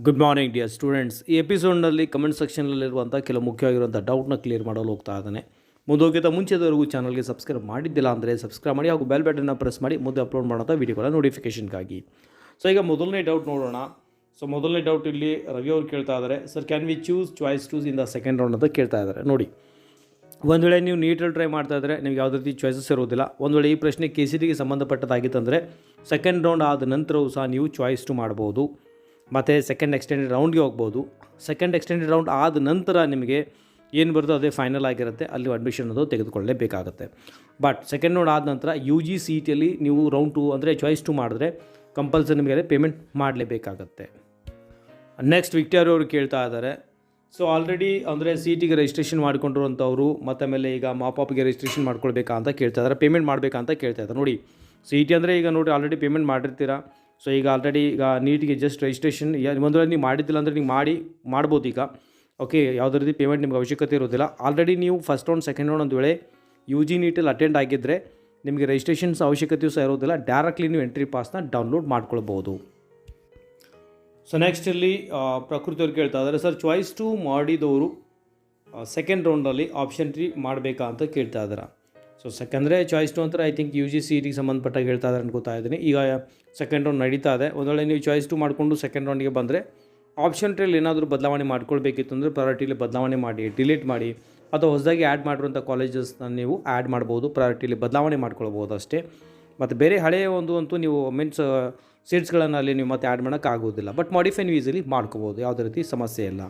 Good morning dear students. ಈ ಎಪಿಸೋಡ್ನಲ್ಲಿ comment ಸೆಕ್ಷನಲ್ಲಿರುವಂಥ ಕೆಲವು ಮುಖ್ಯವಾಗಿರುವಂಥ ಡೌಟ್ನ clear ಮಾಡಲು ಹೋಗ್ತಾ ಇದ್ದಾನೆ. ಮುಂದೋಗಿಂತ ಮುಂಚೆದವರೆಗೂ ಚಾನಲ್ಗೆ ಸಬ್ಸ್ಕ್ರೈಬ್ ಮಾಡಿದ್ದಿಲ್ಲ ಅಂದರೆ ಸಬ್ಸ್ಕ್ರೈಬ್ ಮಾಡಿ ಹಾಗೂ ಬೆಲ್ ಬಟನ್ನ ಪ್ರೆಸ್ ಮಾಡಿ ಮುಂದೆ ಅಪ್ಲೋಡ್ ಮಾಡೋಂಥ ವೀಡಿಯೋಗಳ ನೋಟಿಫಿಕೇಷನ್ಗಾಗಿ. ಸೊ ಈಗ ಮೊದಲನೇ ಡೌಟ್ ನೋಡೋಣ. ಸೊ ಮೊದಲನೇ ಡೌಟ್ ಇಲ್ಲಿ ರವಿ ಅವರು ಕೇಳ್ತಾ ಇದ್ದಾರೆ, sir can we choice choose in the second round ಅಂತ ಕೇಳ್ತಾ ಇದ್ದಾರೆ. ನೋಡಿ, ಒಂದು ವೇಳೆ ನೀವು ನೀಟಲ್ಲಿ ಟ್ರೈ ಮಾಡ್ತಾ ಇದ್ದರೆ ನಿಮ್ಗೆ ಯಾವುದೇ ರೀತಿ ಚಾಯ್ಸಸ್ ಇರೋದಿಲ್ಲ. ಒಂದು ವೇಳೆ ಈ ಪ್ರಶ್ನೆ KCETಗೆ ಸಂಬಂಧಪಟ್ಟದಾಗಿತ್ತಂದರೆ ಸೆಕೆಂಡ್ ರೌಂಡ್ ಆದ ನಂತರವೂ ಸಹ ನೀವು ಚಾಯ್ಸ್ ಟು ಮಾಡ್ಬೋದು ಮತ್ತು ಸೆಕೆಂಡ್ ಎಕ್ಸ್ಟೆಂಡೆಡ್ ರೌಂಡ್ಗೆ ಹೋಗ್ಬೋದು. ಸೆಕೆಂಡ್ ಎಕ್ಸ್ಟೆಂಡೆಡ್ ರೌಂಡ್ ಆದ ನಂತರ ನಿಮಗೆ ಏನು ಬರುತ್ತೋ ಅದೇ ಫೈನಲ್ ಆಗಿರುತ್ತೆ, ಅಲ್ಲಿ ಅಡ್ಮಿಷನ್ ಅದು ತೆಗೆದುಕೊಳ್ಳಲೇಬೇಕಾಗುತ್ತೆ. ಬಟ್ ಸೆಕೆಂಡ್ ರೌಂಡ್ ಆದ ನಂತರ UGCETಯಲ್ಲಿ ನೀವು ರೌಂಡ್ 2 ಅಂದರೆ ಚಾಯ್ಸ್ 2 ಮಾಡಿದ್ರೆ ಕಂಪಲ್ಸರಿ ನಿಮಗೆ ಪೇಮೆಂಟ್ ಮಾಡಲೇಬೇಕಾಗತ್ತೆ. ನೆಕ್ಸ್ಟ್ ವಿಕ್ಟೋರಿ ಅವರು ಕೇಳ್ತಾ ಇದ್ದಾರೆ, ಸೊ ಆಲ್ರೆಡಿ ಅಂದರೆ CETಗೆ ರಿಜಿಸ್ಟ್ರೇಷನ್ ಮಾಡ್ಕೊಂಡಿರುವಂಥವ್ರು ಮತ್ತು ಆಮೇಲೆ ಈಗ ಮಾಪಾಪ್ಗೆ ರಿಜಿಸ್ಟ್ರೇಷನ್ ಮಾಡ್ಕೊಳ್ಬೇಕಾ ಅಂತ ಕೇಳ್ತಾ ಇದ್ದಾರೆ, ಪೇಮೆಂಟ್ ಮಾಡಬೇಕಾ ಅಂತ ಕೇಳ್ತಾ ಇದ್ದಾರೆ. ನೋಡಿ, CET ಅಂದರೆ ಈಗ ನೋಡಿ ಆಲ್ರೆಡಿ ಪೇಮೆಂಟ್ ಮಾಡಿರ್ತೀರಾ. ಸೊ ಈಗ ಆಲ್ರೆಡಿ ಈಗ ನೀಟಿಗೆ ಜಸ್ಟ್ ರಿಜಿಸ್ಟ್ರೇಷನ್ ಒಂದು ವೇಳೆ ನೀವು ಮಾಡಿದ್ದಿಲ್ಲ ಅಂದರೆ ನೀವು ಮಾಡ್ಬೋದು ಈಗ. ಓಕೆ, ಯಾವುದೇ ರೀತಿ ಪೇಮೆಂಟ್ ನಿಮ್ಗೆ ಅವಶ್ಯಕತೆ ಇರೋದಿಲ್ಲ. ಆಲ್ರೆಡಿ ನೀವು ಫಸ್ಟ್ ರೌಂಡ್ ಸೆಕೆಂಡ್ ರೌಂಡ್ ಒಂದು ವೇಳೆ UGNEETಲ್ಲಿ ಅಟೆಂಡ್ ಆಗಿದ್ದರೆ ನಿಮಗೆ ರಿಜಿಸ್ಟ್ರೇಷನ್ಸ್ ಅವಶ್ಯಕತೆಯೂ ಸಹ ಇರೋದಿಲ್ಲ, ಡೈರೆಕ್ಟ್ಲಿ ನೀವು ಎಂಟ್ರಿ ಪಾಸ್ನ ಡೌನ್ಲೋಡ್ ಮಾಡ್ಕೊಳ್ಬೋದು. ಸೊ ನೆಕ್ಸ್ಟ್ ಇಲ್ಲಿ ಪ್ರಕೃತಿ ಅವ್ರು ಕೇಳ್ತಾ ಇದ್ದಾರೆ, ಸರ್ ಚಾಯ್ಸ್ 2 ಮಾಡಿದವರು ಸೆಕೆಂಡ್ ರೌಂಡಲ್ಲಿ ಆಪ್ಷನ್ 3 ಮಾಡಬೇಕಾ ಅಂತ ಕೇಳ್ತಾ ಇದ್ದಾರೆ. ಸೊ ಸೆಕೆಂದ್ರೆ ಚಾಯ್ಸ್ 2 ಅಂತ ಐ ಥಿಂಕ್ UGCETಗೆ ಸಂಬಂಧಪಟ್ಟಾಗ ಹೇಳ್ತಾ ಇದ್ದಾರೆ ಅನ್ಕೋತಾ ಇದ್ದೀನಿ. ಈಗ ಸೆಕೆಂಡ್ ರೌಂಡ್ ನಡೀತಾ ಇದೆ. ಒಂದು ವೇಳೆ ನೀವು ಚಾಯ್ಸ್ 2 ಮಾಡಿಕೊಂಡು ಸೆಕೆಂಡ್ ರೌಂಡಿಗೆ ಬಂದರೆ ಆಪ್ಷನ್ 3 ಏನಾದರೂ ಬದಲಾವಣೆ ಮಾಡ್ಕೊಳ್ಬೇಕಿತ್ತು ಅಂದರೆ ಪ್ರಯಾರಿಟಿಲಿ ಬದಲಾವಣೆ ಮಾಡಿ, ಡಿಲೀಟ್ ಮಾಡಿ, ಅಥವಾ ಹೊಸದಾಗಿ ಆ್ಯಡ್ ಮಾಡಿರುವಂಥ ಕಾಲೇಜಸ್ನ ನೀವು ಆ್ಯಡ್ ಮಾಡ್ಬೋದು, ಪ್ರಯಾರಿಟಿಲಿ ಬದಲಾವಣೆ ಮಾಡ್ಕೊಳ್ಬೋದು ಅಷ್ಟೇ. ಮತ್ತು ಬೇರೆ ಹಳೆಯ ಅಂತೂ ನೀವು ಸೀಟ್ಸ್ಗಳನ್ನು ಅಲ್ಲಿ ನೀವು ಮತ್ತೆ ಆ್ಯಡ್ ಮಾಡೋಕ್ಕಾಗೋದಿಲ್ಲ. ಬಟ್ ಮಾಡಿಫೈ ನೀವು ಈಸಿಲಿ ಮಾಡ್ಕೋಬೋದು, ಯಾವುದೇ ರೀತಿ ಸಮಸ್ಯೆ ಇಲ್ಲ.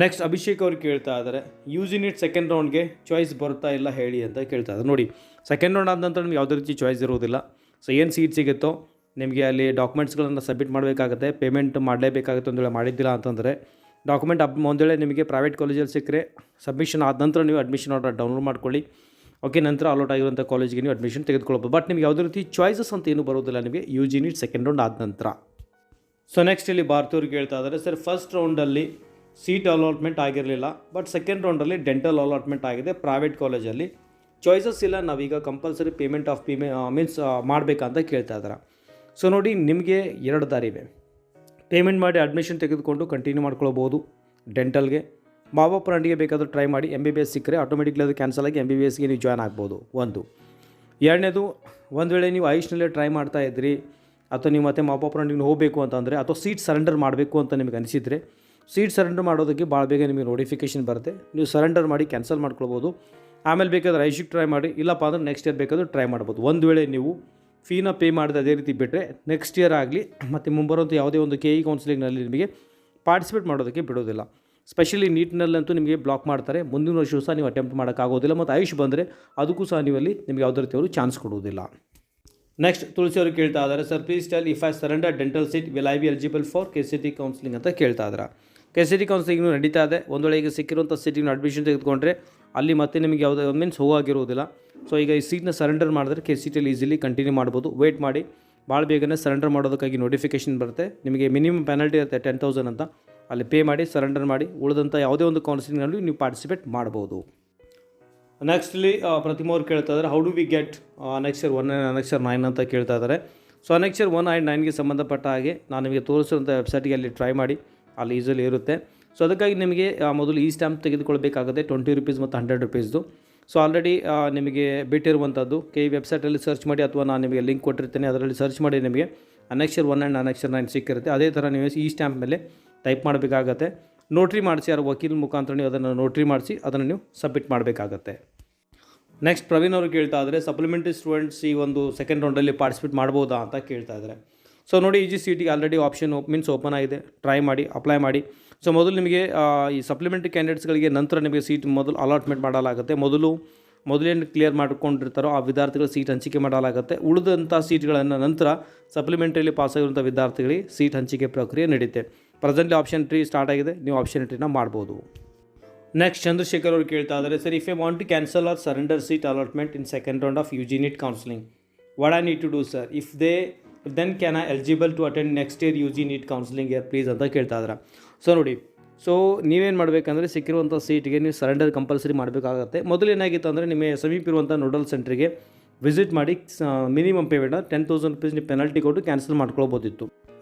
ನೆಕ್ಸ್ಟ್ ಅಭಿಷೇಕ್ ಅವ್ರು ಕೇಳ್ತಾ ಇದ್ದಾರೆ, UGNEET ಸೆಕೆಂಡ್ ರೌಂಡ್ಗೆ ಚಾಯ್ಸ್ ಬರ್ತಾ ಇಲ್ಲ ಹೇಳಿ ಅಂತ ಕೇಳ್ತಾ ಇದ್ದಾರೆ. ನೋಡಿ, ಸೆಕೆಂಡ್ ರೌಂಡ್ ಆದ ನಂತರ ನಿಮ್ಗೆ ಯಾವುದೇ ರೀತಿ ಚಾಯ್ಸ್ ಇರೋದಿಲ್ಲ. ಸೊ ಏನು ಸೀಟ್ ಸಿಗುತ್ತೋ ನಿಮಗೆ ಅಲ್ಲಿ ಡಾಕ್ಯುಮೆಂಟ್ಸ್ಗಳನ್ನು ಸಬ್ಮಿಟ್ ಮಾಡಬೇಕಾಗುತ್ತೆ, ಪೇಮೆಂಟ್ ಮಾಡಲೇಬೇಕಾಗುತ್ತೆ. ಒಂದು ವೇಳೆ ಮಾಡಿದ್ದಿಲ್ಲ ಅಂತಂದರೆ ಡಾಕ್ಯುಮೆಂಟ್ ಒಂದು ವೇಳೆ ನಿಮಗೆ ಪ್ರೈವೇಟ್ ಕಾಲೇಜಲ್ಲಿ ಸಿಕ್ಕರೆ ಸಬ್ಮಿಷನ್ ಆದ ನಂತರ ನೀವು ಅಡ್ಮಿಷನ್ ಆರ್ಡರ್ ಡೌನ್ಲೋಡ್ ಮಾಡ್ಕೊಳ್ಳಿ. ಓಕೆ, ನಂತರ ಅಲೋಟ್ ಆಗಿರುವಂಥ ಕಾಲೇಜಿಗೆ ನೀವು ಅಡ್ಮಿಷನ್ ತೆಗೆದುಕೊಳ್ಬೋದು. ಬಟ್ ನಿಮ್ಗೆ ಯಾವುದೇ ರೀತಿ ಚಾಯ್ಸಸ್ ಅಂತ ಏನೂ ಬರೋದಿಲ್ಲ ನಿಮಗೆ UGNEET ಸೆಕೆಂಡ್ ರೌಂಡ್ ಆದ ನಂತರ. ಸೊ ನೆಕ್ಸ್ಟ್ ಇಲ್ಲಿ ಭಾರತೀಯವ್ರು ಕೇಳ್ತಾ ಇದ್ದಾರೆ, ಸರ್ ಫಸ್ಟ್ ರೌಂಡಲ್ಲಿ ಸೀಟ್ ಅಲಾಟ್ಮೆಂಟ್ ಆಗಿರಲಿಲ್ಲ, ಬಟ್ ಸೆಕೆಂಡ್ ರೌಂಡಲ್ಲಿ ಡೆಂಟಲ್ ಅಲಾಟ್ಮೆಂಟ್ ಆಗಿದೆ ಪ್ರೈವೇಟ್ ಕಾಲೇಜಲ್ಲಿ, ಚಾಯ್ಸಸ್ ಇಲ್ಲ, ನಾವೀಗ ಕಂಪಲ್ಸರಿ ಪೇಮೆಂಟ್ ಆಫ್ ಮೀನ್ಸ್ ಮಾಡಬೇಕಂತ ಕೇಳ್ತಾ ಇದ್ದಾರೆ. ಸೊ ನೋಡಿ, ನಿಮಗೆ 2 ದಾರಿ ಇವೆ. ಪೇಮೆಂಟ್ ಮಾಡಿ ಅಡ್ಮಿಷನ್ ತೆಗೆದುಕೊಂಡು ಕಂಟಿನ್ಯೂ ಮಾಡ್ಕೊಳ್ಬೋದು ಡೆಂಟಲ್ಗೆ. ಬಾಬಾ ಪ್ರಾಂಡಿಗೆ ಬೇಕಾದರೂ ಟ್ರೈ ಮಾಡಿ, MBBS ಸಿಕ್ಕರೆ ಆಟೋಮೆಟಿಕ್ಲಿ ಅದು ಕ್ಯಾನ್ಸಲ್ ಆಗಿ MBBSಗೆ ನೀವು ಜಾಯ್ನ್ ಆಗ್ಬೋದು. ಎರಡನೇದು, ಒಂದು ವೇಳೆ ನೀವು ಆಯುಷ್ನಲ್ಲೇ ಟ್ರೈ ಮಾಡ್ತಾ ಇದ್ರಿ ಅಥವಾ ನೀವು ಮತ್ತೆ ಮಾಪಾ ಪ್ರಾಂಡಿಗೆ ಹೋಗಬೇಕು ಅಂತಂದರೆ ಅಥವಾ ಸೀಟ್ ಸರೆಂಡರ್ ಮಾಡಬೇಕು ಅಂತ ನಿಮಗೆ ಅನಿಸಿದರೆ ಸೀಟ್ ಸರೆಂಡರ್ ಮಾಡೋದಕ್ಕೆ ಭಾಳ ಬೇಗ ನಿಮಗೆ ನೋಟಿಫಿಕೇಷನ್ ಬರುತ್ತೆ. ನೀವು ಸರೆಂಡರ್ ಮಾಡಿ ಕ್ಯಾನ್ಸಲ್ ಮಾಡ್ಕೊಳ್ಬೋದು. ಆಮೇಲೆ ಬೇಕಾದ್ರೆ ಆಯುಷ್ಗೆ ಟ್ರೈ ಮಾಡಿ, ಇಲ್ಲಪ್ಪ ಅಂದರೆ ನೆಕ್ಸ್ಟ್ ಇಯರ್ ಬೇಕಾದರೂ ಟ್ರೈ ಮಾಡ್ಬೋದು. ಒಂದು ವೇಳೆ ನೀವು ಫೀನ ಪೇ ಮಾಡಿದ ಅದೇ ರೀತಿ ಬಿಟ್ಟರೆ ನೆಕ್ಸ್ಟ್ ಇಯರ್ ಆಗಲಿ ಮತ್ತು ಮುಂಬರುವಂಥ ಯಾವುದೇ ಒಂದು KE ಕೌನ್ಸಿಲಿಂಗ್ನಲ್ಲಿ ನಿಮಗೆ ಪಾರ್ಟಿಸಿಪೇಟ್ ಮಾಡೋದಕ್ಕೆ ಬಿಡೋದಿಲ್ಲ. ಸ್ಪೆಷಲಿ ನೀಟ್ನಲ್ಲಂತೂ ನಿಮಗೆ ಬ್ಲಾಕ್ ಮಾಡ್ತಾರೆ. ಮುಂದಿನ ವರ್ಷವೂ ಸಹ ನೀವು ಅಟೆಂಪ್ಟ್ ಮಾಡೋಕ್ಕಾಗೋದಿಲ್ಲ. ಮತ್ತು ಆಯುಷ್ ಬಂದರೆ ಅದಕ್ಕೂ ಸಹ ನೀವಲ್ಲಿ ನಿಮಗೆ ಯಾವುದೇ ರೀತಿ ಅವರು ಚಾನ್ಸ್ ಕೊಡುವುದಿಲ್ಲ. ನೆಕ್ಸ್ಟ್ ತುಳಸಿ ಅವರು ಕೇಳ್ತಾ ಇದ್ದಾರೆ, sir please tell if I surrender dental seat will I be eligible for KCET counselling ಅಂತ ಕೇಳ್ತಾ ಇದ್ದಾರೆ. KCET ಕೌನ್ಸಿಲಿಂಗ್ ನಡೀತಾ ಇದೆ. ಒಂದು ವೇಳೆ ಈಗ ಸಿಕ್ಕಿರುವಂಥ ಸೀಟಿಗೆ ಅಡ್ಮಿಷನ್ ತೆಗೆದುಕೊಂಡ್ರೆ ಅಲ್ಲಿ ಮತ್ತೆ ನಿಮಗೆ ಯಾವುದೇ ಮೀನ್ಸ್ ಹೋಗಿರೋದಿಲ್ಲ. ಸೊ ಈಗ ಈ ಸೀಟ್ನ ಸರೆಂಡರ್ ಮಾಡಿದ್ರೆ KCETಲ್ಲಿ ಈಸಿಲಿ ಕಂಟಿನ್ಯೂ ಮಾಡ್ಬೋದು. ವೆಯ್ಟ್ ಮಾಡಿ, ಭಾಳ ಬೇಗನೆ ಸರೆಂಡರ್ ಮಾಡೋದಕ್ಕಾಗಿ ನೋಟಿಫಿಕೇಷನ್ ಬರುತ್ತೆ. ನಿಮಗೆ ಮಿನಿಮಮ್ ಪೆನಾಲ್ಟಿ ಇರುತ್ತೆ 10,000 ಅಂತ, ಅಲ್ಲಿ ಪೇ ಮಾಡಿ ಸರೆಂಡರ್ ಮಾಡಿ ಉಳಿದಂಥ ಯಾವುದೇ ಒಂದು ಕೌನ್ಸಿಲಿಂಗ್ನಲ್ಲಿ ನೀವು ಪಾರ್ಟಿಸಿಪೇಟ್ ಮಾಡ್ಬೋದು. ನೆಕ್ಸ್ಟ್ಲಿ ಪ್ರತಿಮಾ ಅವ್ರು ಕೇಳ್ತಾ ಇದ್ದಾರೆ, how do we get Annexure 1 and Annexure 9 ಅಂತ ಕೇಳ್ತಾ ಇದ್ದಾರೆ. ಸೊ Annexure 1 and 9ಗೆ ಸಂಬಂಧಪಟ್ಟ ಹಾಗೆ ನಾನು ನಿಮಗೆ ತೋರಿಸಿರುವಂಥ ವೆಬ್ಸೈಟ್ಗೆ ಅಲ್ಲಿ ಟ್ರೈ ಮಾಡಿ, ಅಲ್ಲಿ ಈಸಲಿ ಇರುತ್ತೆ. ಸೊ ಅದಕ್ಕಾಗಿ ನಿಮಗೆ ಮೊದಲು ಈ ಸ್ಟ್ಯಾಂಪ್ ತೆಗೆದುಕೊಳ್ಬೇಕಾಗುತ್ತೆ, 20 ರೂಪೀಸ್ ಮತ್ತು 100 ರೂಪೀಸ್ದು. ಸೊ ಆಲ್ರೆಡಿ ನಿಮಗೆ ಬಿಟ್ಟಿರುವಂಥದ್ದು KE ವೆಬ್ಸೈಟಲ್ಲಿ ಸರ್ಚ್ ಮಾಡಿ, ಅಥವಾ ನಾನು ನಿಮಗೆ ಲಿಂಕ್ ಕೊಟ್ಟಿರ್ತೀನಿ, ಅದರಲ್ಲಿ ಸರ್ಚ್ ಮಾಡಿ ನಿಮಗೆ Annexure 1 and Annexure 9 ಸಿಕ್ಕಿರುತ್ತೆ. ಅದೇ ಥರ ನೀವು ಈ ಸ್ಟ್ಯಾಂಪ್ ಮೇಲೆ ಟೈಪ್ ಮಾಡಬೇಕಾಗತ್ತೆ. ನೋಟ್ರಿ ಮಾಡಿಸಿ, ಯಾರು ವಕೀಲ ಮುಖಾಂತರ ನೀವು ಅದನ್ನು ನೋಟ್ರಿ ಮಾಡಿಸಿ ಅದನ್ನು ನೀವು ಸಬ್ಮಿಟ್ ಮಾಡಬೇಕಾಗತ್ತೆ. ನೆಕ್ಸ್ಟ್ ಪ್ರವೀಣ್ ಅವರು ಕೇಳ್ತಾ ಇದ್ದಾರೆ, ಸಪ್ಲಿಮೆಂಟ್ರಿ ಸ್ಟೂಡೆಂಟ್ಸ್ ಈ ಒಂದು ಸೆಕೆಂಡ್ ರೌಂಡಲ್ಲಿ ಪಾರ್ಟಿಸಿಪೇಟ್ ಮಾಡ್ಬೋದಾ ಅಂತ ಕೇಳ್ತಾ ಇದ್ದಾರೆ. ಸೊ ನೋಡಿ, UGCETಗೆ ಆಲ್ರೆಡಿ ಆಪ್ಷನ್ ಓಪನ್ ಆಗಿದೆ, ಟ್ರೈ ಮಾಡಿ, ಅಪ್ಲೈ ಮಾಡಿ. ಸೊ ಮೊದಲು ನಿಮಗೆ ಈ ಸಪ್ಲಿಮೆಂಟ್ರಿ ಕ್ಯಾಂಡಿಡೇಟ್ಸ್ಗಳಿಗೆ ನಂತರ ನಿಮಗೆ ಸೀಟ್ ಮೊದಲು ಅಲಾಟ್ಮೆಂಟ್ ಮಾಡಲಾಗುತ್ತೆ. ಮೊದಲೇನು ಕ್ಲಿಯರ್ ಮಾಡ್ಕೊಂಡಿರ್ತಾರೋ ಆ ವಿದ್ಯಾರ್ಥಿಗಳು ಸೀಟ್ ಹಂಚಿಕೆ ಮಾಡಲಾಗುತ್ತೆ. ಉಳಿದಂಥ ಸೀಟ್ಗಳನ್ನು ನಂತರ ಸಪ್ಲಿಮೆಂಟ್ರಿಯಲ್ಲಿ ಪಾಸಾಗಿರುವಂಥ ವಿದ್ಯಾರ್ಥಿಗಳಿಗೆ ಸೀಟ್ ಹಂಚಿಕೆ ಪ್ರಕ್ರಿಯೆ ನಡೆಯುತ್ತೆ. ಪ್ರೆಸೆಂಟ್ಲಿ ಆಪ್ಷನ್ 3 ಸ್ಟಾರ್ಟ್ ಆಗಿದೆ, ನೀವು ಆಪ್ಷನ್ 3ನ ಮಾಡ್ಬೋದು. ನೆಕ್ಸ್ಟ್ ಚಂದ್ರಶೇಖರ್ ಅವರು ಕೇಳ್ತಾ ಇದ್ದಾರೆ, sir if I want to cancel or surrender seat allotment in second round of UGNEET counselling, what I need to do sir? If then can I eligible to attend next year UGNEET counselling year please ಅಂತ ಕೇಳ್ತಾ ಇದ್ದಾರೆ. So ನೋಡಿ, so ನೀವೇನು ಮಾಡಬೇಕಂದ್ರೆ ಸಿಕ್ಕಿರುವಂಥ ಸೀಟಿಗೆ ನೀವು surrender compulsory ಮಾಡಬೇಕಾಗತ್ತೆ. ಮೊದಲೇನಾಗಿತ್ತು ಅಂದರೆ ನಿಮ್ಮ ಸಮೀಪ ಇರುವಂಥ ನೋಡಲ್ ಸೆಂಟ್ರಿಗೆ ವಿಸಿಟ್ ಮಾಡಿ ಮಿನಿಮಮ್ ಪೇಮೆಂಟ್ನ ₹10,000 ನೀವು ಪೆನಲ್ಟಿ ಕೊಟ್ಟು ಕ್ಯಾನ್ಸಲ್ ಮಾಡ್ಕೊಳ್ಬೋದಿತ್ತು.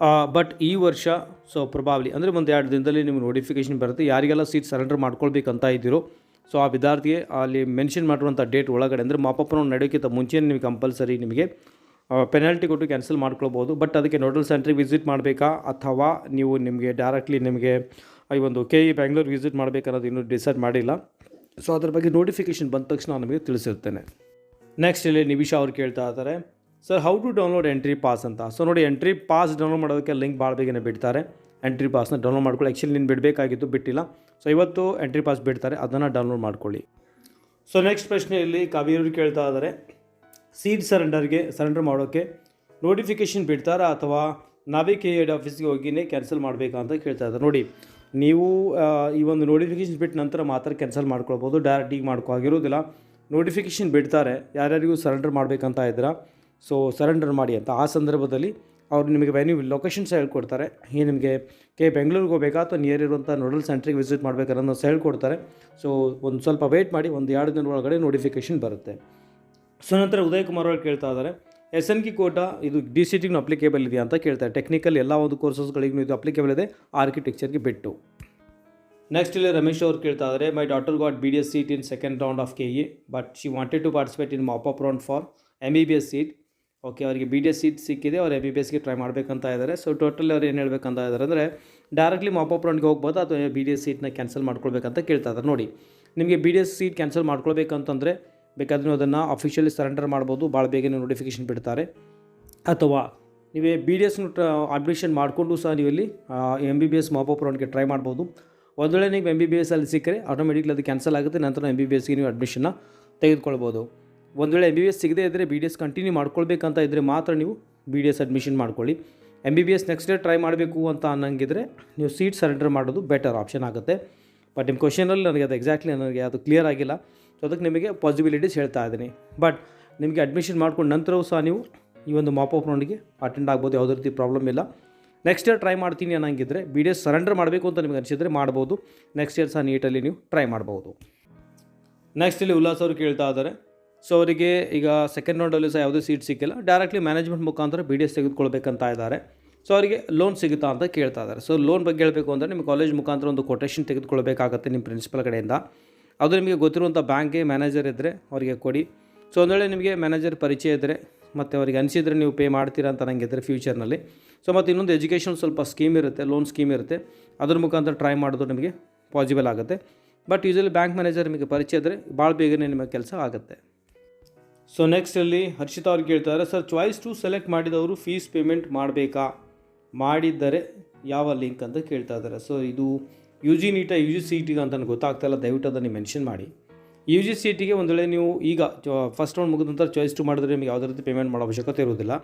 ಬಟ್ ಈ ವರ್ಷ ಸೊ ಪ್ರೊಬಾಬ್ಲಿ ಅಂದರೆ ಒಂದು 2 ದಿನದಲ್ಲಿ ನಿಮಗೆ ನೋಟಿಫಿಕೇಷನ್ ಬರುತ್ತೆ. ಯಾರಿಗೆಲ್ಲ ಸೀಟ್ ಸರೆಂಡರ್ ಮಾಡ್ಕೊಳ್ಬೇಕಂತ ಇದ್ದೀರೋ ಸೊ ಆ ವಿದ್ಯಾರ್ಥಿಗೆ ಅಲ್ಲಿ ಮೆನ್ಷನ್ ಮಾಡಿರುವಂಥ ಡೇಟ್ ಒಳಗಡೆ ಅಂದರೆ ಮಾಪಪ್ ರೌಂಡ್ ನಡೆಯೋಕ್ಕಿಂತ ಮುಂಚೆ ನಿಮಗೆ ಕಂಪಲ್ಸರಿ ನಿಮಗೆ ಪೆನಾಲ್ಟಿ ಕೊಟ್ಟು ಕ್ಯಾನ್ಸಲ್ ಮಾಡ್ಕೊಳ್ಬೋದು. ಬಟ್ ಅದಕ್ಕೆ ನೋಡಲ್ ಸೆಂಟ್ರಿಗೆ ವಿಸಿಟ್ ಮಾಡಬೇಕಾ ಅಥವಾ ನೀವು ನಿಮಗೆ ಡೈರೆಕ್ಟ್ಲಿ ನಿಮಗೆ ಈ ಒಂದು KE ಬೆಂಗಳೂರು ವಿಸಿಟ್ ಮಾಡಬೇಕನ್ನೋದು ಇನ್ನೂ ಡಿಸೈಡ್ ಮಾಡಿಲ್ಲ. ಸೊ ಅದ್ರ ಬಗ್ಗೆ ನೋಟಿಫಿಕೇಷನ್ ಬಂದ ತಕ್ಷಣ ನಾನು ನಿಮಗೆ ತಿಳಿಸಿರ್ತೇನೆ. ನೆಕ್ಸ್ಟ್ ಇಲ್ಲಿ ನಿಮಿಷಾ ಅವ್ರು ಕೇಳ್ತಾ ಇದ್ದಾರೆ, sir how to download entry pass ಅಂತ. ಸೊ ನೋಡಿ, ಎಂಟ್ರಿ ಪಾಸ್ ಡೌನ್ಲೋಡ್ ಮಾಡೋದಕ್ಕೆ ಲಿಂಕ್ ಭಾಳ ಬೇಗನೆ ಬಿಡ್ತಾರೆ. ಎಂಟ್ರಿ ಪಾಸ್ನ ಡೌನ್ಲೋಡ್ ಮಾಡ್ಕೊಳ್ಳಿ. ಆ್ಯಕ್ಚುಲಿ ನೀನು ಬಿಡಬೇಕಾಗಿತ್ತು, ಬಿಟ್ಟಿಲ್ಲ. ಸೊ ಇವತ್ತು ಎಂಟ್ರಿ ಪಾಸ್ ಬಿಡ್ತಾರೆ, ಅದನ್ನು ಡೌನ್ಲೋಡ್ ಮಾಡ್ಕೊಳ್ಳಿ. ಸೊ ನೆಕ್ಸ್ಟ್ ಪ್ರಶ್ನೆಯಲ್ಲಿ ಕಾವೇರಿ ಕೇಳ್ತಾ ಇದ್ದಾರೆ, ಸೀಟ್ ಸರೆಂಡರ್ ಮಾಡೋಕ್ಕೆ ನೋಟಿಫಿಕೇಷನ್ ಬಿಡ್ತಾರಾ ಅಥವಾ ನಾವೇ KET ಆಫೀಸ್ಗೆ ಹೋಗಿನೇ ಕ್ಯಾನ್ಸಲ್ ಮಾಡಬೇಕಾ ಅಂತ ಕೇಳ್ತಾ ಇದ್ದಾರೆ. ನೋಡಿ, ನೀವು ಈ ಒಂದು ನೋಟಿಫಿಕೇಷನ್ ಬಿಟ್ಟ ನಂತರ ಮಾತ್ರ ಕ್ಯಾನ್ಸಲ್ ಮಾಡ್ಕೊಳ್ಬೋದು, ಡೈರೆಕ್ಟ್ ಈಗ ಆಗಿರೋದಿಲ್ಲ. ನೋಟಿಫಿಕೇಷನ್ ಬಿಡ್ತಾರೆ, ಯಾರ್ಯಾರಿಗೂ ಸರೆಂಡರ್ ಮಾಡಬೇಕಂತ ಇದ್ದೀರಾ ಸೊ ಸರೆಂಡರ್ ಮಾಡಿ ಅಂತ. ಆ ಸಂದರ್ಭದಲ್ಲಿ ಅವ್ರು ನಿಮಗೆ ವೆನ್ಯೂ ಲೊಕೇಶನ್ಸ್ ಹೇಳ್ಕೊಡ್ತಾರೆ. ಈ ನಿಮಗೆ ಬೆಂಗಳೂರಿಗೆ ಹೋಗಬೇಕಾ ಅಥವಾ ನಿಯರ್ ಇರುವಂಥ ನೋಡಲ್ ಸೆಂಟ್ರಿಗೆ ವಿಸಿಟ್ ಮಾಡಬೇಕನ್ನೋ ಹೇಳ್ಕೊಡ್ತಾರೆ. ಸೊ ಒಂದು ಸ್ವಲ್ಪ ವೆಯ್ಟ್ ಮಾಡಿ, ಒಂದು 2 ದಿನದ ಒಳಗಡೆ ನೋಟಿಫಿಕೇಷನ್ ಬರುತ್ತೆ. ಸೊ ನಂತರ ಉದಯ್ ಕುಮಾರ್ ಅವರು ಕೇಳ್ತಾ ಇದ್ದಾರೆ, SNK ಕೋಟಾ ಇದು DCTಗೂ ಅಪ್ಲಿಕೇಬಲ್ ಇದೆಯಾ ಅಂತ ಕೇಳ್ತಾರೆ. ಟೆಕ್ನಿಕಲ್ ಎಲ್ಲ ಒಂದು ಕೋರ್ಸಸ್ಗಳಿಗೂ ಇದು ಅಪ್ಲಿಕೇಬಲ್ ಇದೆ, ಆರ್ಕಿಟೆಕ್ಚರ್ಗೆ ಬಿಟ್ಟು. ನೆಕ್ಸ್ಟ್ ಇಲ್ಲಿ ರಮೇಶ್ ಅವರು ಕೇಳ್ತಾ ಇದ್ದಾರೆ, my daughter got BDS seat in second round of KE but she wanted to participate in mop-up round for MBBS seat. Okay, ಅವರಿಗೆ BDS ಸೀಟ್ ಸಿಕ್ಕಿದೆ, ಅವ್ರು MBBSಗೆ ಟ್ರೈ ಮಾಡಬೇಕಂತ ಇದ್ದಾರೆ. ಸೊ ಟೋಟಲಿ ಅವ್ರು ಏನು ಹೇಳಬೇಕಂತ ಇದ್ದಾರೆ ಅಂದರೆ, ಡೈರೆಕ್ಟ್ಲಿ ಮಾಪಪ್ ರೌಂಡ್ಗೆ ಹೋಗ್ಬೋದು ಅಥವಾ BDS ಸೀಟ್ನ ಕ್ಯಾನ್ಸಲ್ ಮಾಡ್ಕೊಳ್ಬೇಕಂತ ಕೇಳ್ತಾ ಇದ್ದಾರೆ. ನೋಡಿ, ನಿಮಗೆ BDS ಸೀಟ್ ಕ್ಯಾನ್ಸಲ್ ಮಾಡ್ಕೊಳ್ಬೇಕಂತಂದರೆ ಬೇಕಾದ್ರೆ ನೀವು ಅದನ್ನು ಅಫಿಷಿಯಲಿ ಸರೆಂಡರ್ ಮಾಡ್ಬೋದು, ಭಾಳ ಬೇಗನೆ ನೋಟಿಫಿಕೇಷನ್ ಬಿಡ್ತಾರೆ. ಅಥವಾ ನೀವೇ BDS ಅಡ್ಮಿಷನ್ ಮಾಡಿಕೊಂಡು ಸಹ ನೀವು ಇಲ್ಲಿ MBBS ಮಾಪಪ್ ರೌಂಡ್ಗೆ ಟ್ರೈ ಮಾಡ್ಬೋದು. ಒಂದು ವೇಳೆ ನೀವು MBBS ಅಲ್ಲಿ ಸಿಕ್ಕರೆ ಆಟೋಮೆಟಿಕ್ಲಿ ಅದು ಕ್ಯಾನ್ಸಲ್ ಆಗುತ್ತೆ, ನಂತರ MBBSಗೆ ನೀವು ಅಡ್ಮಿಷನ್ನ ತೆಗೆದುಕೊಳ್ಬೋದು. ಒಂದು ವೇಳೆ MBBS ಸಿಗದೇ ಇದ್ದರೆ BDS ಕಂಟಿನ್ಯೂ ಮಾಡ್ಕೊಳ್ಬೇಕಂತ ಇದ್ದರೆ ಮಾತ್ರ ನೀವು BDS ಅಡ್ಮಿಷನ್ ಮಾಡ್ಕೊಳ್ಳಿ. MBBS ನೆಕ್ಸ್ಟ್ ಡೇ ಟ್ರೈ ಮಾಡಬೇಕು ಅಂತ ಅನ್ನಂಗಿದ್ರೆ ನೀವು ಸೀಟ್ ಸರೆಂಡರ್ ಮಾಡೋದು ಬೆಟರ್ ಆಪ್ಷನ್ ಆಗುತ್ತೆ. ಬಟ್ ನಿಮ್ಮ ಕ್ವಶನಲ್ಲಿ ನನಗೆ ಅದು ಎಕ್ಸಾಕ್ಟ್ಲಿ ನನಗೆ ಅದು ಕ್ಲಿಯರ್ ಆಗಿಲ್ಲ. ಸೊ ಅದಕ್ಕೆ ನಿಮಗೆ ಪಾಸಿಬಿಲಿಟೀಸ್ ಹೇಳ್ತಾ ಇದ್ದೀನಿ. ಬಟ್ ನಿಮಗೆ ಅಡ್ಮಿಷನ್ ಮಾಡ್ಕೊಂಡು ನಂತರವೂ ಸಹ ನೀವು ಈ ಒಂದು ಮಾಪಪ್ ರೌಂಡ್ಗೆ ಅಟೆಂಡ್ ಆಗ್ಬೋದು, ಯಾವುದೇ ರೀತಿ ಪ್ರಾಬ್ಲಮ್ ಇಲ್ಲ. ನೆಕ್ಸ್ಟ್ ಇಯರ್ ಟ್ರೈ ಮಾಡ್ತೀನಿ ಅನ್ನಂಗಿದ್ರೆ BDS ಸರೆಂಡರ್ ಮಾಡಬೇಕು ಅಂತ ನಿಮಗೆ ಅನಿಸಿದರೆ ಮಾಡ್ಬೋದು. ನೆಕ್ಸ್ಟ್ ಇಯರ್ ಸಹ ನೀಟಲ್ಲಿ ನೀವು ಟ್ರೈ ಮಾಡ್ಬೋದು. ನೆಕ್ಸ್ಟ್ ಇಲ್ಲಿ ಉಲ್ಲಾಸ್ ಅವರು ಕೇಳ್ತಾ ಇದ್ದಾರೆ, ಸೊ ಅವರಿಗೆ ಈಗ ಸೆಕೆಂಡ್ ರೌಂಡಲ್ಲಿ ಸಹ ಯಾವುದೇ ಸೀಟ್ ಸಿಕ್ಕಿಲ್ಲ, ಡೈರೆಕ್ಟ್ಲಿ ಮ್ಯಾನೇಜ್ಮೆಂಟ್ ಮುಖಾಂತರ BDS ತೆಗೆದುಕೊಳ್ಬೇಕಂತ ಇದ್ದಾರೆ. ಸೊ ಅವರಿಗೆ ಲೋನ್ ಸಿಗುತ್ತಾ ಅಂತ ಕೇಳ್ತಾ ಇದ್ದಾರೆ. ಸೊ ಲೋನ್ ಬಗ್ಗೆ ಹೇಳಬೇಕು ಅಂದರೆ ನಿಮ್ಮ ಕಾಲೇಜ್ ಮುಖಾಂತರ ಒಂದು ಕೊಟೇಷನ್ ತೆಗೆದುಕೊಳ್ಬೇಕಾಗುತ್ತೆ ನಿಮ್ಮ ಪ್ರಿನ್ಸಿಪಲ್ ಕಡೆಯಿಂದ. ಅದು ನಿಮಗೆ ಗೊತ್ತಿರುವಂಥ ಬ್ಯಾಂಕ್ಗೆ ಮ್ಯಾನೇಜರ್ ಇದ್ದರೆ ಅವರಿಗೆ ಕೊಡಿ. ಸೊ ಒಂದು ವೇಳೆ ನಿಮಗೆ ಮ್ಯಾನೇಜರ್ ಪರಿಚಯ ಇದ್ದರೆ ಮತ್ತು ಅವರಿಗೆ ಅನಿಸಿದರೆ ನೀವು ಪೇ ಮಾಡ್ತೀರಾ ಅಂತ ನನಗಿದ್ರೆ ಫ್ಯೂಚರ್ನಲ್ಲಿ. ಸೊ ಮತ್ತು ಇನ್ನೊಂದು ಎಜುಕೇಷನ್ ಸ್ವಲ್ಪ ಸ್ಕೀಮ್ ಇರುತ್ತೆ, ಲೋನ್ ಸ್ಕೀಮ್ ಇರುತ್ತೆ, ಅದ್ರ ಮುಖಾಂತರ ಟ್ರೈ ಮಾಡೋದು ನಿಮಗೆ ಪಾಸಿಬಲ್ ಆಗುತ್ತೆ. ಬಟ್ ಯೂಶಲಿ ಬ್ಯಾಂಕ್ ಮ್ಯಾನೇಜರ್ ನಿಮಗೆ ಪರಿಚಯ ಇದ್ದರೆ ಭಾಳ ಬೇಗನೆ ನಿಮಗೆ ಕೆಲಸ ಆಗುತ್ತೆ. ಸೊ ನೆಕ್ಸ್ಟ್ ಅಲ್ಲಿ ಹರ್ಷಿತಾ ಅವ್ರು ಕೇಳ್ತಾರೆ, ಸರ್ ಚಾಯ್ಸ್ 2 ಸೆಲೆಕ್ಟ್ ಮಾಡಿದವರು ಫೀಸ್ ಪೇಮೆಂಟ್ ಮಾಡಬೇಕಾ, ಮಾಡಿದ್ದರೆ ಯಾವ ಲಿಂಕ್ ಅಂತ ಕೇಳ್ತಾ ಇದ್ದಾರೆ. ಸೊ ಇದು UGNEET UGCET ಅಂತ ನನಗೆ ಗೊತ್ತಾಗ್ತಾಯಿಲ್ಲ, ದಯವಿಟ್ಟು ಅದನ್ನು ಮೆನ್ಷನ್ ಮಾಡಿ. UGCETಗೆ ಒಂದು ವೇಳೆ ನೀವು ಈಗ ಫಸ್ಟ್ ರೌಂಡ್ ಮುಗಿದ ನಂತರ ಚಾಯ್ಸ್ 2 ಮಾಡಿದ್ರೆ ನಿಮಗೆ ಯಾವುದೇ ರೀತಿ ಪೇಮೆಂಟ್ ಮಾಡೋ ಅವಶ್ಯಕತೆ ಇರೋದಿಲ್ಲ.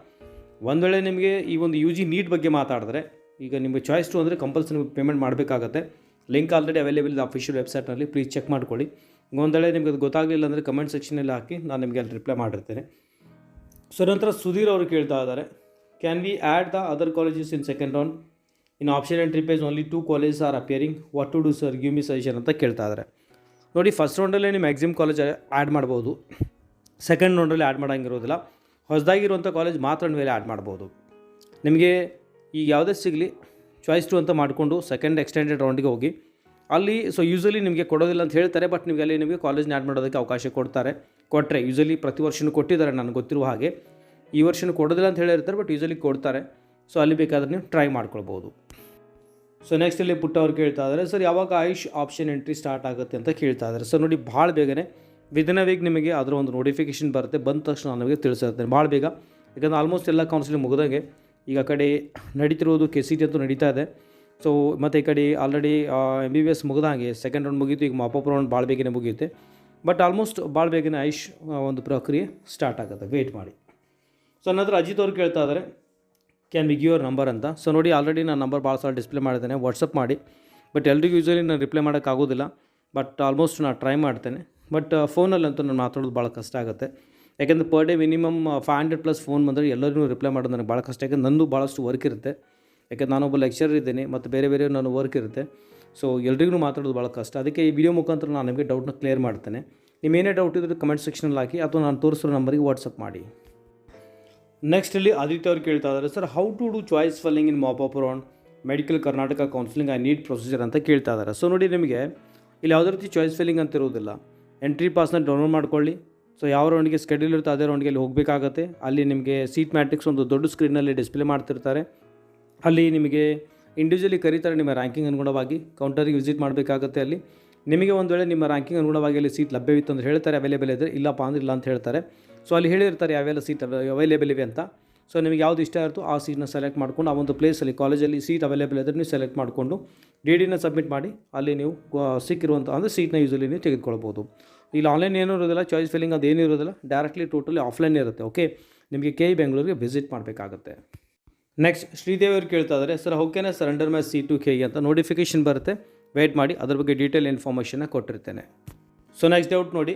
ಒಂದು ವೇಳೆ ನಿಮಗೆ ಈ ಒಂದು UGNEET ಬಗ್ಗೆ ಮಾತಾಡಿದ್ರೆ ಈಗ ನಿಮಗೆ ಚಾಯ್ಸ್ 2 ಅಂದರೆ ಕಂಪಲ್ಸರಿ ನೀವು ಪೇಮೆಂಟ್ ಮಾಡಬೇಕಾಗತ್ತೆ. ಲಿಂಕ್ ಆಲ್ರೆಡಿ ಅವೈಲೇಬಲ್ ಇದೆ ಅಫಿಷಿಯಲ್ ವೆಬ್ಸೈಟ್ನಲ್ಲಿ, ಪ್ಲೀಸ್ ಚೆಕ್ ಮಾಡ್ಕೊಳ್ಳಿ. ಒಂದು ವೇಳೆ ನಿಮಗೆ ಅದು ಗೊತ್ತಾಗಲಿಲ್ಲ ಅಂದರೆ ಕಮೆಂಟ್ ಸೆಕ್ಷನಲ್ಲಿ ಹಾಕಿ, ನಾನು ನಿಮಗೆ ಅಲ್ಲಿ ರಿಪ್ಲೈ ಮಾಡಿರ್ತೇನೆ. ಸೊ ನಂತರ ಸುಧೀರ್ ಅವರು ಕೇಳ್ತಾ ಇದ್ದಾರೆ, can we add the other colleges in second round in option entry page only 2 colleges are appearing, what to do sir, give me suggestion ಅಂತ ಕೇಳ್ತಾ ಇದ್ದಾರೆ. ನೋಡಿ, ಫಸ್ಟ್ ರೌಂಡಲ್ಲೇ ನೀವು ಮ್ಯಾಕ್ಸಿಮಮ್ ಕಾಲೇಜ್ ಆ್ಯಡ್ ಮಾಡ್ಬೋದು, ಸೆಕೆಂಡ್ ರೌಂಡಲ್ಲಿ ಆ್ಯಡ್ ಮಾಡೋಂಗಿರೋದಿಲ್ಲ. ಹೊಸದಾಗಿರುವಂಥ ಕಾಲೇಜ್ ಮಾತ್ರ ನೀವು ಆ್ಯಡ್ ಮಾಡ್ಬೋದು. ನಿಮಗೆ ಈಗ ಯಾವುದೇ ಸಿಗಲಿ ಚಾಯ್ಸ್ 2 ಅಂತ ಮಾಡಿಕೊಂಡು ಸೆಕೆಂಡ್ ಎಕ್ಸ್ಟೆಂಡೆಡ್ ರೌಂಡಿಗೆ ಹೋಗಿ. ಅಲ್ಲಿ ಸೊ ಯೂಸಲಿ ನಿಮಗೆ ಕೊಡೋದಿಲ್ಲ ಅಂತ ಹೇಳ್ತಾರೆ, ಬಟ್ ನಿಮಗೆ ಅಲ್ಲಿ ನಿಮಗೆ ಕಾಲೇಜ್ನ ಆ್ಯಡ್ ಮಾಡೋದಕ್ಕೆ ಅವಕಾಶ ಕೊಟ್ಟರೆ ಯೂಸಲಿ ಪ್ರತಿ ವರ್ಷವೂ ಕೊಟ್ಟಿದ್ದಾರೆ ನನಗೆ ಗೊತ್ತಿರುವ ಹಾಗೆ. ಈ ವರ್ಷವೂ ಕೊಡೋದಿಲ್ಲ ಅಂತ ಹೇಳಿರ್ತಾರೆ, ಬಟ್ ಯೂಸಲಿ ಕೊಡ್ತಾರೆ. ಸೊ ಅಲ್ಲಿ ಬೇಕಾದರೆ ನೀವು ಟ್ರೈ ಮಾಡ್ಕೊಳ್ಬೋದು. ಸೊ ನೆಕ್ಸ್ಟ್ ಇಲ್ಲಿ ಪುಟ್ಟ ಅವ್ರು ಕೇಳ್ತಾ ಇದ್ದಾರೆ, ಸರ್ ಯಾವಾಗ ಆಯುಷ್ ಆಪ್ಷನ್ ಎಂಟ್ರಿ ಸ್ಟಾರ್ಟ್ ಆಗುತ್ತೆ ಅಂತ ಕೇಳ್ತಾ ಇದ್ದಾರೆ. ಸೊ ನೋಡಿ, ಭಾಳ ಬೇಗನೆ ವಿದಿನ್ ಅ ವೀಕ್ ನಿಮಗೆ ಅದರ ಒಂದು ನೋಟಿಫಿಕೇಷನ್ ಬರುತ್ತೆ, ಬಂದ ತಕ್ಷಣ ನಾನು ನಿಮಗೆ ತಿಳಿಸಿರ್ತೇನೆ ಭಾಳ ಬೇಗ. ಯಾಕಂದರೆ ಆಲ್ಮೋಸ್ಟ್ ಎಲ್ಲ ಕೌನ್ಸಿಲಿಂಗ್ ಮುಗಿದಂಗೆ ಈಗ ಆ ಕಡೆ ನಡೀತಿರೋದು KCET ಅಂತೂ ನಡೀತಾ ಇದೆ. ಸೊ ಮತ್ತು ಈ ಕಡೆ ಆಲ್ರೆಡಿ MBBS ಮುಗಿದಂಗೆ ಸೆಕೆಂಡ್ ರೌಂಡ್ ಮುಗೀತು, ಈಗ ಮಾಪಪ್ ರೌಂಡ್ ಭಾಳ ಬೇಗನೆ ಮುಗಿಯುತ್ತೆ. ಬಟ್ ಆಲ್ಮೋಸ್ಟ್ ಭಾಳ ಬೇಗನೆ ಆಯುಷ್ ಒಂದು ಪ್ರಕ್ರಿಯೆ ಸ್ಟಾರ್ಟ್ ಆಗುತ್ತೆ, ವೆಯ್ಟ್ ಮಾಡಿ. ಸೊ ನಂತರ ಅಜಿತ್ ಅವ್ರು ಕೇಳ್ತಾ ಇದ್ದಾರೆ, can we give your number ಅಂತ. ಸೊ ನೋಡಿ, ಆಲ್ರೆಡಿ ನಾನು ನಂಬರ್ ಭಾಳ ಸಲ ಡಿಸ್ಪ್ಲೇ ಮಾಡಿದ್ದೇನೆ, ವಾಟ್ಸಪ್ ಮಾಡಿ. ಬಟ್ ಎಲ್ರಿಗೂ ಯೂಸಲಿ ನಾನು ರಿಪ್ಲೈ ಮಾಡೋಕ್ಕಾಗೋದಿಲ್ಲ, ಬಟ್ ಆಲ್ಮೋಸ್ಟ್ ನಾನು ಟ್ರೈ ಮಾಡ್ತೇನೆ. ಬಟ್ ಫೋನಲ್ಲಂತೂ ನಾನು ಮಾತಾಡೋದು ಭಾಳ ಕಷ್ಟ ಆಗುತ್ತೆ. ಯಾಕೆಂದರೆ ಪರ್ ಡೇ ಮಿನಿಮಮ್ 500+ ಫೋನ್ ಬಂದರೆ ಎಲ್ಲರಿಗೂ ರಿಪ್ಲೈ ಮಾಡೋದು ನನಗೆ ಭಾಳ ಕಷ್ಟ. ಯಾಕೆಂದರೆ ನಂದು ಭಾಳಷ್ಟು ವರ್ಕ್ ಇರುತ್ತೆ, ಯಾಕೆಂದರೆ ನಾನೊಬ್ಬ ಲೆಕ್ಚರರ್ ಇದ್ದೀನಿ ಮತ್ತು ಬೇರೆ ನಾನು ವರ್ಕ್ ಇರುತ್ತೆ. ಸೊ ಎಲ್ರಿಗೂ ಮಾತಾಡೋದು ಭಾಳ ಕಷ್ಟ. ಅದಕ್ಕೆ ಈ ವಿಡಿಯೋ ಮುಖಾಂತರ ನಾನು ನಿಮಗೆ ಡೌಟ್ನ ಕ್ಲಿಯರ್ ಮಾಡ್ತೇನೆ. ನಿಮ್ಮೇನೇ ಡೌಟ್ ಇದ್ದರೆ ಕಮೆಂಟ್ ಸೆಕ್ಷನಲ್ಲಿ ಹಾಕಿ ಅಥವಾ ನಾನು ತೋರಿಸಿರೋ ನಂಬರಿಗೆ ವಾಟ್ಸಪ್ ಮಾಡಿ. ನೆಕ್ಸ್ಟ್ ಇಲ್ಲಿ ಆದಿತ್ಯ ಅವ್ರು ಕೇಳ್ತಾ ಇದ್ದಾರೆ, sir how to do choice filling in mop up round medical Karnataka counselling I NEET procedure ಅಂತ ಕೇಳ್ತಾ ಇದ್ದಾರೆ. ಸೊ ನೋಡಿ, ನಿಮಗೆ ಇಲ್ಲಿ ಯಾವುದೇ ರೀತಿ ಚಾಯ್ಸ್ ಫಿಲ್ಲಿಂಗ್ ಅಂತ ಇರೋದಿಲ್ಲ. ಎಂಟ್ರಿ ಪಾಸ್ನ ಡೌನ್ಲೋಡ್ ಮಾಡ್ಕೊಳ್ಳಿ. ಸೊ ಯಾವ ರೌಂಡ್ಗೆ ಸ್ಕೆಡ್ಯೂಲ್ ಇರುತ್ತೆ ಅದೇ ರೌಂಡ್ಗೆ ಅಲ್ಲಿ ಹೋಗಬೇಕಾಗತ್ತೆ. ಅಲ್ಲಿ ನಿಮಗೆ ಸೀಟ್ ಮ್ಯಾಟ್ರಿಕ್ಸ್ ಒಂದು ದೊಡ್ಡ ಸ್ಕ್ರೀನಲ್ಲಿ ಡಿಸ್ಪ್ಲೇ ಮಾಡ್ತಿರ್ತಾರೆ. ಅಲ್ಲಿ ನಿಮಗೆ ಇಂಡಿವಿಜುವಲಿ ಕರೀತಾರೆ ನಿಮ್ಮ ರ್ಯಾಂಕಿಂಗ್ ಅನುಗುಣವಾಗಿ. ಕೌಂಟರಿಗೆ ವಿಸಿಟ್ ಮಾಡಬೇಕಾಗತ್ತೆ. ಅಲ್ಲಿ ನಿಮಗೆ ಒಂದು ವೇಳೆ ನಿಮ್ಮ ರ್ಯಾಂಕಿಂಗ್ ಅನುಗುಣವಾಗಿ ಅಲ್ಲಿ ಸೀಟ್ ಲಭ್ಯವಿತ್ತು ಅಂದರೆ ಹೇಳ್ತಾರೆ ಅವೈಲೇಬಲ್ ಇದ್ದರೆ, ಇಲ್ಲಪ್ಪ ಅಂದ್ರೆ ಇಲ್ಲ ಅಂತ ಹೇಳ್ತಾರೆ. ಸೊ ಅಲ್ಲಿ ಹೇಳಿರ್ತಾರೆ ಯಾವೆಲ್ಲ ಸೀಟ್ ಅವೈಲೇಬಲ್ ಇವೆ ಅಂತ. ಸೊ ನಿಮಗೆ ಯಾವುದು ಇಷ್ಟ ಇರುತ್ತೋ ಆ ಸೀಟ್ನ ಸೆಲೆಕ್ಟ್ ಮಾಡ್ಕೊಂಡು ಆ ಒಂದು ಪ್ಲೇಸಲ್ಲಿ ಕಾಲೇಜಲ್ಲಿ ಸೀಟ್ ಅವೈಲೇಬಲ್ ಇದ್ದರೆ ನೀವು ಸೆಲೆಕ್ಟ್ ಮಾಡಿಕೊಂಡು ಡಿ.ಡಿನ ಸಬ್ಮಿಟ್ ಮಾಡಿ ಅಲ್ಲಿ ನೀವು ಸಿಕ್ಕಿರುವಂಥ ಅಂದರೆ ಸೀಟ್ನ ಯೂಸಲಿ ನೀವು ತೆಗೆದುಕೊಳ್ಬೋದು. ಇಲ್ಲಿ ಆನ್ಲೈನ್ ಏನೂ ಇರೋದಿಲ್ಲ, ಚಾಯ್ಸ್ ಫಿಲ್ಲಿಂಗ್ ಅದೇನೂ ಇರೋದಿಲ್ಲ, ಡೈರೆಕ್ಟ್ಲಿ ಟೋಟಲಿ ಆಫ್ಲೈನ್ ಇರುತ್ತೆ. ಓಕೆ, ನಿಮಗೆ KE ಬೆಂಗಳೂರಿಗೆ ವಿಸಿಟ್ ಮಾಡಬೇಕಾಗುತ್ತೆ. ನೆಕ್ಸ್ಟ್ ಶ್ರೀದೇವಿ ಅವರು ಕೇಳ್ತಾ ಇದ್ದಾರೆ, sir how can I surrender my seat to KE ಅಂತ ನೋಟಿಫಿಕೇಶನ್ ಬರುತ್ತೆ, ವೆಯ್ಟ್ ಮಾಡಿ, ಅದ್ರ ಬಗ್ಗೆ ಡೀಟೇಲ್ ಇನ್ಫಾರ್ಮೇಷನ್ನ ಕೊಟ್ಟಿರ್ತೇನೆ. ಸೊ ನೆಕ್ಸ್ಟ್ ಡೌಟ್ ನೋಡಿ,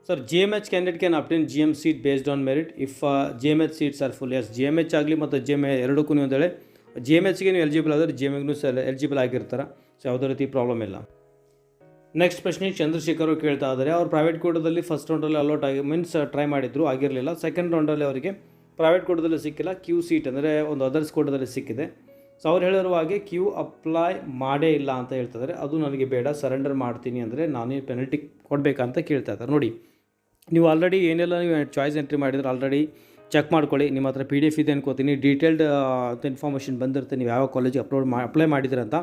sir GMH candidate can obtain GM seat based on merit if GMH seats are full. Yes, GMH ಆಗಲಿ ಮತ್ತು GMA ಎರಡಕ್ಕೂ ನೀವು ಒಂದು ವೇಳೆ GMHಗೆ ನೀವು ಎಲಿಜಿಬಲ್ ಆದರೆ GMAಗೂ ಎಲಿಜಿಬಲ್ ಆಗಿರ್ತಾರೆ. ಸೊ ಯಾವುದೇ ರೀತಿ ಪ್ರಾಬ್ಲಮ್ ಇಲ್ಲ. ನೆಕ್ಸ್ಟ್ ಪ್ರಶ್ನೆ ಚಂದ್ರಶೇಖರ್ ಅವರು ಕೇಳ್ತಾ ಇದ್ದಾರೆ, ಅವ್ರು ಪ್ರೈವೇಟ್ ಕೋಟದಲ್ಲಿ ಫಸ್ಟ್ ರೌಂಡಲ್ಲಿ ಅಲೋಟ್ ಆಗಿ ಮೀನ್ಸ್ ಟ್ರೈ ಮಾಡಿದ್ರು, ಆಗಿರಲಿಲ್ಲ. ಸೆಕೆಂಡ್ ರೌಂಡಲ್ಲಿ ಅವರಿಗೆ ಪ್ರೈವೇಟ್ ಕೋಟದಲ್ಲಿ ಸಿಕ್ಕಿಲ್ಲ, ಕ್ಯೂ ಸೀಟ್ ಅಂದರೆ ಒಂದು ಅದರ್ಸ್ ಕೋಟದಲ್ಲಿ ಸಿಕ್ಕಿದೆ. ಸೊ ಅವ್ರು ಹೇಳಿರುವ ಹಾಗೆ ಕ್ಯೂ ಅಪ್ಲೈ ಮಾಡೇ ಇಲ್ಲ ಅಂತ ಹೇಳ್ತಿದ್ದಾರೆ. ಅದು ನನಗೆ ಬೇಡ, ಸರೆಂಡರ್ ಮಾಡ್ತೀನಿ ಅಂದರೆ ನಾನೇ ಪೆನಲ್ಟಿ ಕೊಡಬೇಕಂತ ಕೇಳ್ತಾ ಇದ್ದಾರೆ. ನೋಡಿ, ನೀವು ಆಲ್ರೆಡಿ ಏನೆಲ್ಲ ನೀವು ಚಾಯ್ಸ್ ಎಂಟ್ರಿ ಮಾಡಿದ್ರೆ ಆಲ್ರೆಡಿ ಚೆಕ್ ಮಾಡ್ಕೊಳ್ಳಿ. ನಿಮ್ಮ ಹತ್ರ PDF ಇದೆ ಅನ್ಕೋತೀನಿ, ಡೀಟೇಲ್ಡ್ ಇನ್ಫಾರ್ಮೇಷನ್ ಬಂದಿರುತ್ತೆ, ನೀವು ಯಾವ ಕಾಲೇಜಿಗೆ ಅಪ್ಲೈ ಮಾಡಿದ್ದೀರ ಅಂತ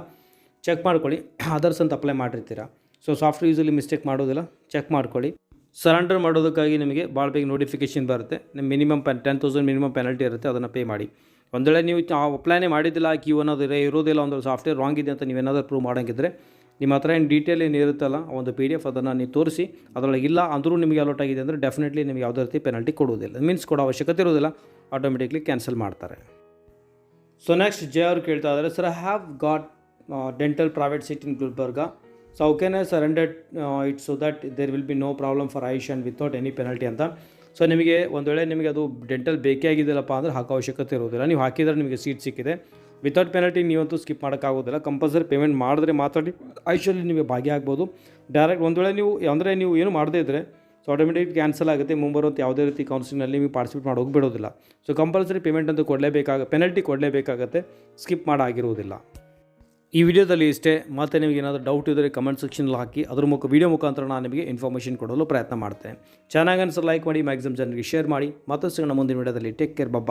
ಚೆಕ್ ಮಾಡ್ಕೊಳ್ಳಿ. ಅದರ್ಸ್ ಅಂತ ಅಪ್ಲೈ ಮಾಡಿರ್ತೀರ. ಸೊ ಸಾಫ್ಟ್ವೇರ್ ಯೂಸಲಿ ಮಿಸ್ಟೇಕ್ ಮಾಡೋದಿಲ್ಲ, ಚೆಕ್ ಮಾಡ್ಕೊಳ್ಳಿ. ಸರೆಂಡರ್ ಮಾಡೋದಕ್ಕಾಗಿ ನಿಮಗೆ ಭಾಳ ಬೇಗ ನೋಟಿಫಿಕೇಷನ್ ಬರುತ್ತೆ. ನಿಮ್ಮ ಮಿನಿಮಮ್ 10,000 ಮಿನಿಮಮ್ ಪೆನಲ್ಟಿ ಇರುತ್ತೆ, ಅದನ್ನು ಪೇ ಮಾಡಿ. ಒಂದು ವೇಳೆ ನೀವು ಅಪ್ಲೈನೇ ಮಾಡಿದ್ದಿಲ್ಲ, ಕ್ಯೂ ಅನ್ನೋದು ಇರೋದಿಲ್ಲ, ಒಂದು ಸಾಫ್ಟ್ವೇರ್ ರಾಂಗ್ ಇದೆ ಅಂತ ನೀವೇನಾದರೂ ಪ್ರೂವ್ ಮಾಡೋಂಗಿದ್ರೆ ನಿಮ್ಮ ಹತ್ರ ಏನು ಡೀಟೇಲ್ ಏನು ಇರುತ್ತಲ್ಲ ಒಂದು PDF ಅದನ್ನು ನೀವು ತೋರಿಸಿ, ಅದರೊಳಗೆ ಇಲ್ಲ ಅಂದರೂ ನಿಮಗೆ ಅಲೋಟ್ ಆಗಿದೆ ಅಂದರೆ ಡೆಫಿನೆಟ್ಲಿ ನಿಮಗೆ ಯಾವುದೇ ರೀತಿ ಪೆನಲ್ಟಿ ಕೊಡುವುದಿಲ್ಲ, ಮೀನ್ಸ್ ಕೊಡೋ ಅವಶ್ಯಕತೆ ಇರೋದಿಲ್ಲ, ಆಟೋಮೆಟಿಕ್ಲಿ ಕ್ಯಾನ್ಸಲ್ ಮಾಡ್ತಾರೆ. ಸೊ ನೆಕ್ಸ್ಟ್ ಜೆ ಅವರು ಕೇಳ್ತಾ ಇದ್ದಾರೆ, sir I have got dental private seat in Gulbarga. So how can I surrender it so that there will be no problem for AYUSH and without any penalty ಅಂತ. So ನಿಮಗೆ ಒಂದು ವೇಳೆ ನಿಮಗೆ ಅದು ಡೆಂಟಲ್ ಬೇಕೇ ಆಗಿದೆಯಲ್ಲಪ್ಪ ಅಂದರೆ ಹಾಕೋ ಅವಶ್ಯಕತೆ ಇರೋದಿಲ್ಲ. ನೀವು ಹಾಕಿದರೆ ನಿಮಗೆ ಸೀಟ್ ಸಿಕ್ಕಿದೆ, ವಿತೌಟ್ ಪೆನಲ್ಟಿ ನೀವಂತೂ ಸ್ಕಿಪ್ ಮಾಡೋಕ್ಕಾಗೋದಿಲ್ಲ. ಕಂಪಲ್ಸರಿ ಪೇಮೆಂಟ್ ಮಾಡಿದ್ರೆ ಮಾತಾಡಿ ಆಯುಷಲ್ಲಿ ನಿಮಗೆ ಭಾಗಿಯಾಗ್ಬೋದು. ಡೈರೆಕ್ಟ್ ಒಂದು ವೇಳೆ ನೀವು ಅಂದರೆ ನೀವು ಏನು ಮಾಡದೇ ಇದ್ದರೆ ಸೊ ಆಟೋಮೆಟಿಕ್ ಕ್ಯಾನ್ಸಲ್ ಆಗುತ್ತೆ. ಮುಂಬರುವಂಥ ಯಾವುದೇ ರೀತಿ ಕೌನ್ಸಿಲಿಂಗಲ್ಲಿ ನೀವು ಪಾರ್ಟಿಸಿಪೇಟ್ ಮಾಡಿ ಹೋಗಿಬಿಡೋದಿಲ್ಲ. ಸೊ ಕಂಪಲ್ಸರಿ ಪೇಮೆಂಟ್ ಅಂತೂ ಪೆನಲ್ಟಿ ಕೊಡಲೇಬೇಕಾಗತ್ತೆ, ಸ್ಕಿಪ್ ಮಾಡೋಗಿರುವುದಿಲ್ಲ. ಈ ವಿಡಿಯೋದಲ್ಲಿ ಇಷ್ಟೇ. ಮತ್ತೆ ನಿಮಗೆ ಏನಾದರೂ ಡೌಟ್ ಇದ್ದರೆ ಕಮೆಂಟ್ ಸೆಕ್ಷನಲ್ಲಿ ಹಾಕಿ, ಅದ್ರ ವಿಡಿಯೋ ಮುಖಾಂತರ ನಾನು ನಿಮಗೆ ಇನ್ಫಾರ್ಮೇಷನ್ ಕೊಡಲು ಪ್ರಯತ್ನ ಮಾಡ್ತೇನೆ. ಚೆನ್ನಾಗಿ ಅನ್ಸೋ ಲೈಕ್ ಮಾಡಿ, ಮ್ಯಾಕ್ಸಿಮಮ್ ಜನರಿಗೆ ಶೇರ್ ಮಾಡಿ. ಮತ್ತಷ್ಟು ಮುಂದಿನ ವಿಡಿಯೋದಲ್ಲಿ ಟೇಕ್ ಕೇರ್, ಬಾಯ್.